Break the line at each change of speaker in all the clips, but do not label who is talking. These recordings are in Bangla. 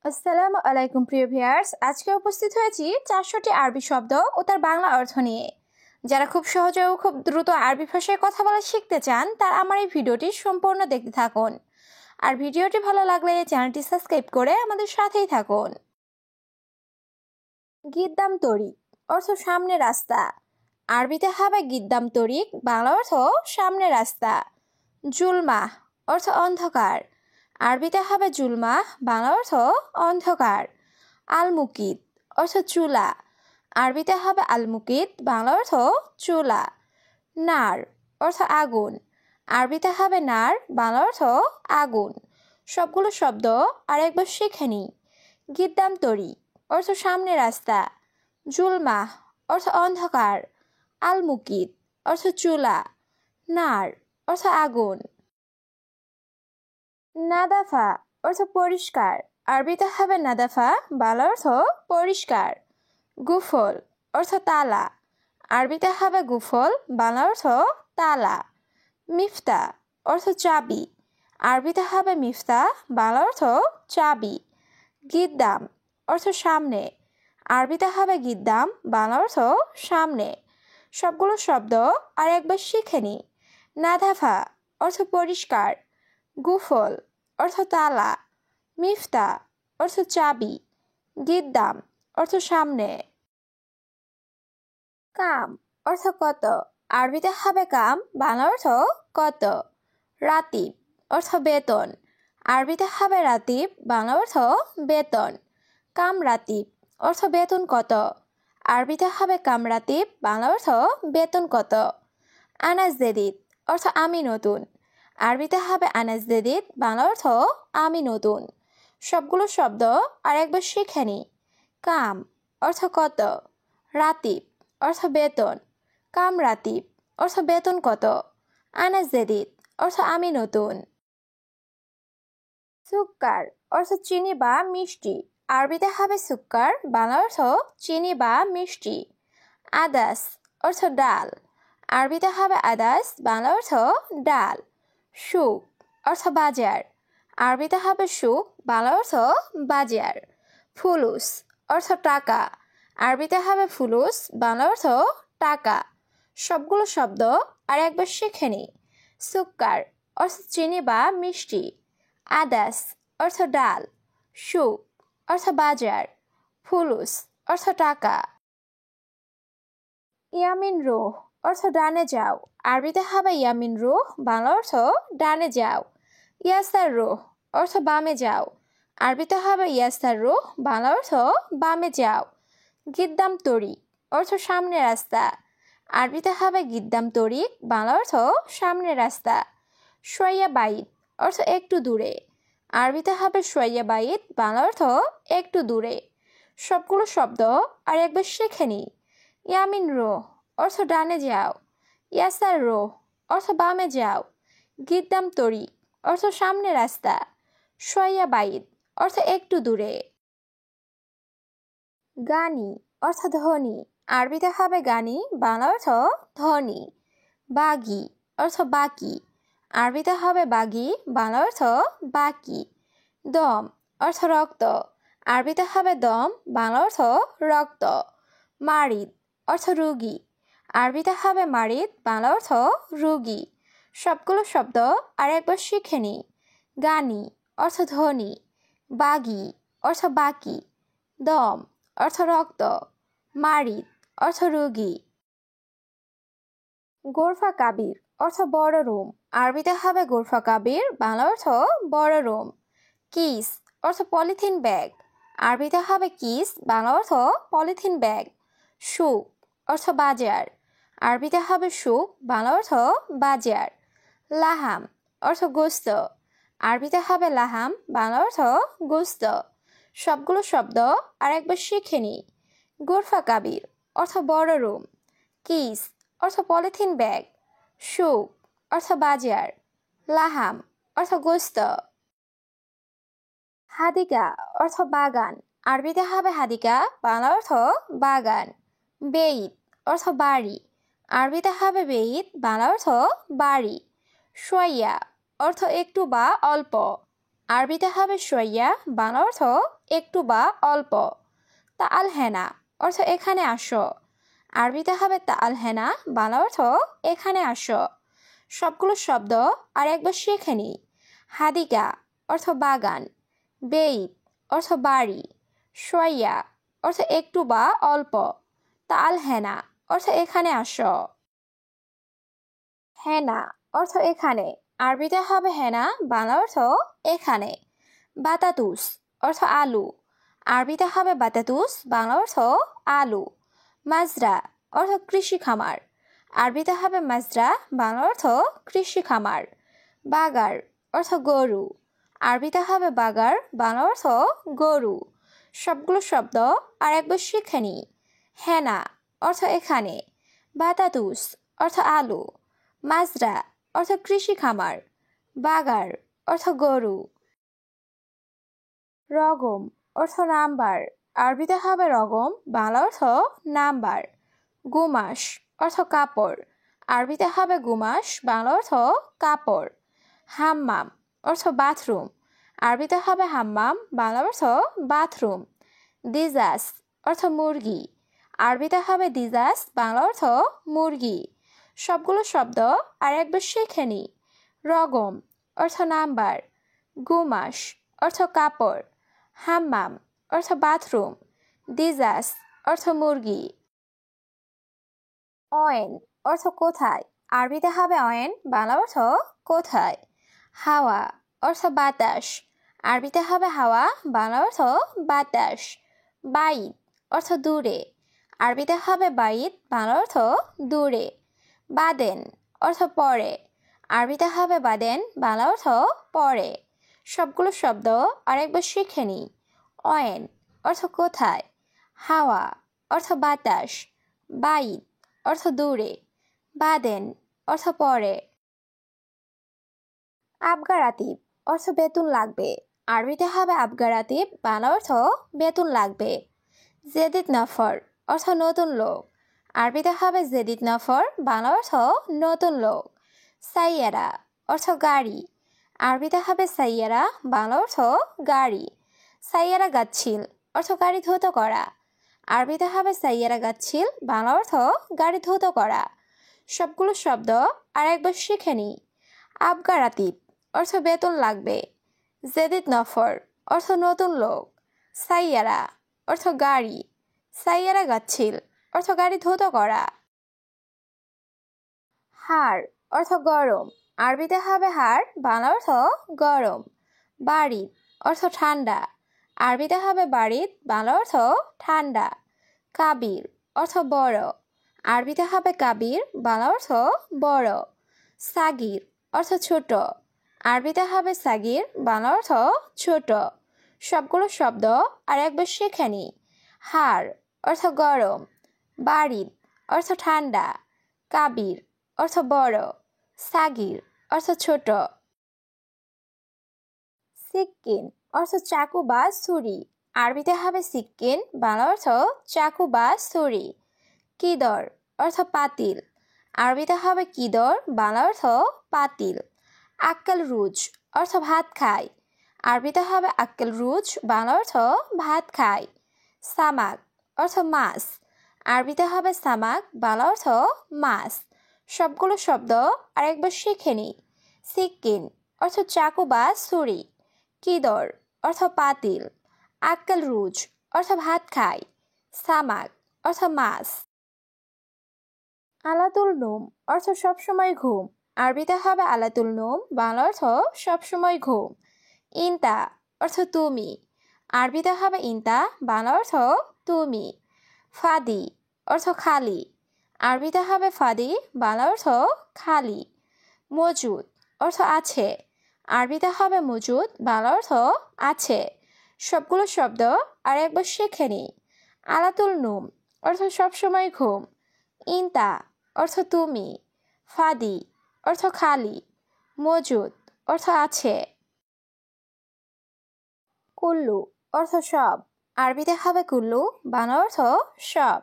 আসসালামু আলাইকুম প্রিয় ভিউয়ার্স, আজকে উপস্থিত হয়েছি 400টি আরবি শব্দ ও তার বাংলা অর্থ নিয়ে। যারা খুব সহজে ও খুব দ্রুত আরবি ভাষায় কথা বলা শিখতে চান তারা আমার এই ভিডিওটি সম্পূর্ণ দেখতে থাকুন। আর ভিডিওটি ভালো লাগলে চ্যানেলটি সাবস্ক্রাইব করে আমাদের সাথেই থাকুন। গিদ্দাম তরিক অর্থ সামনে রাস্তা। আরবিতে হবে গিদ্দাম তরিক, বাংলা অর্থ সামনে রাস্তা। জুলমাহ অর্থ অন্ধকার। আরবিতে হবে জুলমাহ, বাংলা অর্থ অন্ধকার। আলমুকিত অর্থ চুলা। আরবিতে হবে আলমুকিত, বাংলা অর্থ চুলা। নার অর্থ আগুন। আরবিতে হবে নার, বাংলা অর্থ আগুন। সবগুলো শব্দ আরেকবার শিখে নিই। গিদ্দাম তরিক অর্থ সামনে রাস্তা। জুলমাহ অর্থ অন্ধকার। আলমুকিত অর্থ চুলা। নার অর্থ আগুন। নাদাফা অর্থ পরিষ্কার। আরবিতে হবে নাদাফা, বাংলা অর্থ পরিষ্কার। গুফল অর্থ তালা। আরবিতে হবে গুফল, বাংলা অর্থ তালা। মিফতা অর্থ চাবি। আরবিতে হবে মিফতা, বাংলা অর্থ চাবি। গিদ্দাম অর্থ সামনে। আরবিতে হবে গিদ্দাম, বাংলা অর্থ সামনে। সবগুলো শব্দ আর একবার শিখে নিই। নাদাফা অর্থ পরিষ্কার। গুফল অর্থ তালা। মিফতা অর্থ চাবি। গিদ্দাম অর্থ সামনে। কাম অর্থ কত। আরবিতে হবে কাম, বাংলা অর্থ কত। রাতিব অর্থ বেতন। আরবিতে হবে রাতিব, বাংলা অর্থ বেতন। কাম রাতিব অর্থ বেতন কত। আরবিতে হবে কাম রাতিব, বাংলা অর্থ বেতন কত। আনাস জেদিদ অর্থ আমি নতুন। আরবিতে হবে আনাস জেদিদ, বাংলা অর্থ আমি নতুন। সবগুলো শব্দ আর একবার শিখে নিই। কাম অর্থ কত। রাতিব অর্থ বেতন। কাম রাতিব অর্থ বেতন কত। আনাস জেদিদ অর্থ আমি নতুন। সুক্কার অর্থ চিনি বা মিষ্টি। আরবিতে হবে সুক্কার, বাংলা অর্থ চিনি বা মিষ্টি। আদাস অর্থ ডাল। আরবিতে হবে আদাস, বাংলা অর্থ ডাল। সুক অর্থ বাজার। আরবিতে হবে সুক, বাংলা অর্থ বাজার। ফুলুস অর্থ টাকা। আরবিতে হবে ফুলুস, বাংলা অর্থ টাকা। সবগুলো শব্দ আর একবার শিখে নিই। সুক্কার অর্থ চিনি বা মিষ্টি। আদাস অর্থ ডাল। সুক অর্থ বাজার। ফুলুস অর্থ টাকা। ইয়ামিন রুহ অর্থ ডানে যাও। আরবিতে হবে ইয়ামিন রুহ, বাংলা অর্থ ডানে যাও। ইয়াসার রুহ অর্থ বামে যাও। আরবিতে হবে ইয়াসার রুহ, বাংলা অর্থ বামে যাও। গিদ্দাম তরিক অর্থ সামনে রাস্তা। আরবিতে হবে গিদ্দাম তরিক, বাংলা অর্থ সামনে রাস্তা। শোয়া বাইত অর্থ একটু দূরে। আরবিতে হবে শোয়া বাইত, বাংলা অর্থ একটু দূরে। সবগুলো শব্দ আর একবার শিখে নিই। ইয়ামিন রুহ অর্থ ডানে যাও। ইয়াসার রুহ অর্থ বামে যাও। গিদ্দাম তরিক অর্থ সামনে রাস্তা। শোয়া বাইত অর্থ একটু দূরে। গানি অর্থ ধনী। আরবিতে হবে গানি, বাংলা অর্থ ধনী। বাগি অর্থ বাকি। আরবিতে হবে বাগি, বাংলা অর্থ বাকি। দম অর্থ রক্ত। আরবিতে হবে দম, বাংলা অর্থ রক্ত। মারিদ অর্থ রুগী। আরবিতে হবে মারিদ, বাংলা অর্থ রুগী। সবগুলো শব্দ আর একবার শিখে নিই। গানি অর্থ ধনী। বাগি অর্থ বাকি। দম অর্থ রক্ত। মারিদ অর্থ রুগী। গোরফা কাবির অর্থ বড় রুম। আরবিতে হবে গোরফা কাবির, বাংলা অর্থ বড় রুম। কিস অর্থ পলিথিন ব্যাগ। আরবিতে হবে কিস, বাংলা অর্থ পলিথিন ব্যাগ। সুক অর্থ বাজার। আরবিতে হবে সুক, বাংলা অর্থ বাজার। লাহাম অর্থ গোস্ত। আরবিতে হবে লাহাম, বাংলা অর্থ গোস্ত। সবগুলো শব্দ আর একবার শিখে নিই। গোরফা কাবির অর্থ বড় রুম। কিস অর্থ পলিথিন ব্যাগ। সুক অর্থ বাজার। লাহাম অর্থ গোস্ত। হাদিকা অর্থ বাগান। আরবিতে হবে হাদিকা, বাংলা অর্থ বাগান। বেইত অর্থ বাড়ি। আরবিতে হবে বেইত, বাংলা অর্থ বাড়ি। শোয়া অর্থ একটু বা অল্প। আরবিতে হবে শোয়া, বাংলা অর্থ একটু বা অল্প। তাআল হেনা অর্থ এখানে আসো। আরবিতে হবে তাআল হেনা, বাংলা অর্থ এখানে আসো। সবগুলো শব্দ আর একবার শিখে নিই। হাদিকা অর্থ বাগান, বেইত অর্থ বাড়ি, শোয়া অর্থ একটু বা অল্প, তাআল হেনা অর্থ এখানে আসো। হেনা অর্থ এখানে, আরবিতে হবে হেনা, বাংলা অর্থ এখানে। বাতাতুস অর্থ আলু, আরবিতে হবে বাতাতুস, বাংলা অর্থ আলু। মাজরা অর্থ কৃষি খামার, আরবিতে হবে মাজরা, বাংলা অর্থ কৃষি খামার। বাগার অর্থ গরু, আরবিতে হবে বাগার, বাংলা অর্থ গরু। সবগুলো শব্দ আর একবার শিখে নিই। হেনা অর্থ এখানে, বাতাতুস অর্থ আলু, মাজরা অর্থ কৃষি খামার, বাগার অর্থ গরু। রগম অর্থ নাম্বার, আরবিতে হবে রগম, বাংলা অর্থ নাম্বার। গুমাস অর্থ কাপড়, আরবিতে হবে গুমাস, বাংলা অর্থ কাপড়। হাম্মাম অর্থ বাথরুম, আরবিতে হবে হাম্মাম, বাংলা অর্থ বাথরুম। দিজাস অর্থ মুরগি, আরবিতে হবে দিজাস, বাংলা অর্থ মুরগি। সবগুলো শব্দ আর একবার শিখে নিই। রগম অর্থ নাম্বার, গুমাস অর্থ কাপড়, হাম্মাম অর্থ বাথরুম, দিজাস অর্থ মুরগি। অয়েন অর্থ কোথায়, আরবিতে হবে অয়েন, বাংলা অর্থ কোথায়। হাওয়া অর্থ বাতাস, আরবিতে হবে হাওয়া, বাংলা অর্থ বাতাস। বাইত অর্থ দূরে, আরবিতে হবে বাইত, বাংলা অর্থ দূরে। বাদেন অর্থ পরে, আরবিতে হবে বাদেন, বাংলা অর্থ পরে। সবগুলো শব্দ আরেকবার শিখে নিই। অয়েন অর্থ কোথায়, হাওয়া অর্থ বাতাস, বাইত অর্থ দূরে, বাদেন অর্থ পরে। আবগারাতিব অর্থ বেতন লাগবে, আরবিতে হবে আবগারাতিব, বাংলা অর্থ বেতন লাগবে। জেদিদ নফর অর্থ নতুন লোক, আরবিতে হবে জেদিদ নফর, বাংলা অর্থ নতুন লোক। সাইয়ারা অর্থ গাড়ি, আরবিতে হবে সাইয়ারা, বাংলা অর্থ গাড়ি। সাইয়ারা গাচ্ছিল অর্থ গাড়ি ধৌত করা, আরবিতে হবে সাইয়ারা গাচ্ছিল, বাংলা অর্থ গাড়ি ধৌত করা। সবগুলো শব্দ আর একবার শিখে নিই। আবগারাতিব অর্থ বেতন লাগবে, জেদিদ নফর অর্থ নতুন লোক, সাইয়ারা অর্থ গাড়ি, সাইয়ারা গাচ্ছিল অর্থ গাড়ি ধৌত করা। হাড় অর্থ গরম, আরবিতে হবে হাড়, বাংলা অর্থ গরম। বাড়িত অর্থ ঠান্ডা, আরবিতে হবে বাড়িত, বাংলা অর্থ ঠান্ডা। কাবির অর্থ বড়, আরবিতে হবে কাবির, বাংলা অর্থ বড়। সাগির অর্থ ছোট, আরবিতে হবে সাগির, বাংলা অর্থ ছোট। সবগুলো শব্দ আর একবার শিখে নিই। হাড় অর্থ গরম, বাড়িত অর্থ ঠান্ডা, কাবির অর্থ বড়, সাগির অর্থ ছোট। সিক্কিন অর্থ চাকু বা ছুরি, আরবিতে হবে সিক্কিন, বাংলা অর্থ চাকু বা ছুরি। কিদর অর্থ পাতিল, আরবিতে হবে কিদর, বাংলা অর্থ পাতিল। আক্কেল রুজ অর্থ ভাত খায়, আরবিতে হবে আক্কেল রুজ, বাংলা অর্থ ভাত খায়। সামাক অর্থ মাছ, আরবিতে হবে সামাক, বাংলা অর্থ মাছ। সবগুলো শব্দ আরেকবার শিখে নিই। সিক্কিন অর্থ চাকু বা ছুরি, কিদর অর্থ পাতিল, আক্কেল রুজ অর্থ ভাত খায়, সামাক অর্থ মাছ। আলাতুল নুম অর্থ সবসময় ঘুম, আরবিতে হবে আলাতুল নুম, বাংলা অর্থ সবসময় ঘুম। ইনতা অর্থ তুমি, আরবিতে হবে ইনতা, বাংলা অর্থ তুমি। ফাদি অর্থ খালি, আরবিতে হবে ফাদি, বাংলা অর্থ খালি। মজুদ অর্থ আছে, আরবিতে হবে মজুদ, বাংলা অর্থ আছে। সবগুলো শব্দ আর একবার শিখে নিই। আলাতুল নুম অর্থ সবসময় ঘুম, ইনতা অর্থ তুমি, ফাদি অর্থ খালি, মজুদ অর্থ আছে। কুল্লু অর্থ সব, আরবিতে হবে কুল্লু, বাংলা অর্থ সব।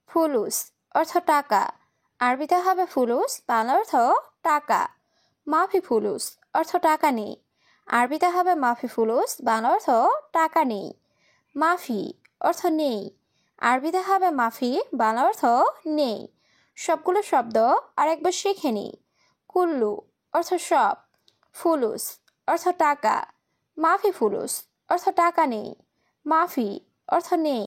ফুলুস অর্থ টাকা, আরবিতে হবে ফুলুস, বাংলা অর্থ টাকা। মাফি ফুলুস অর্থ টাকা নেই, আরবিতে হবে মাফি ফুলুস, বাংলা অর্থ টাকা নেই। মাফি অর্থ নেই, আরবিতে হবে মাফি, বাংলা অর্থ নেই। সবগুলো শব্দ আরেকবার শিখে নিই। কুল্লু অর্থ সব, ফুলুস অর্থ টাকা, মাফি ফুলুস অর্থ টাকা নেই, মাফি অর্থ নেই।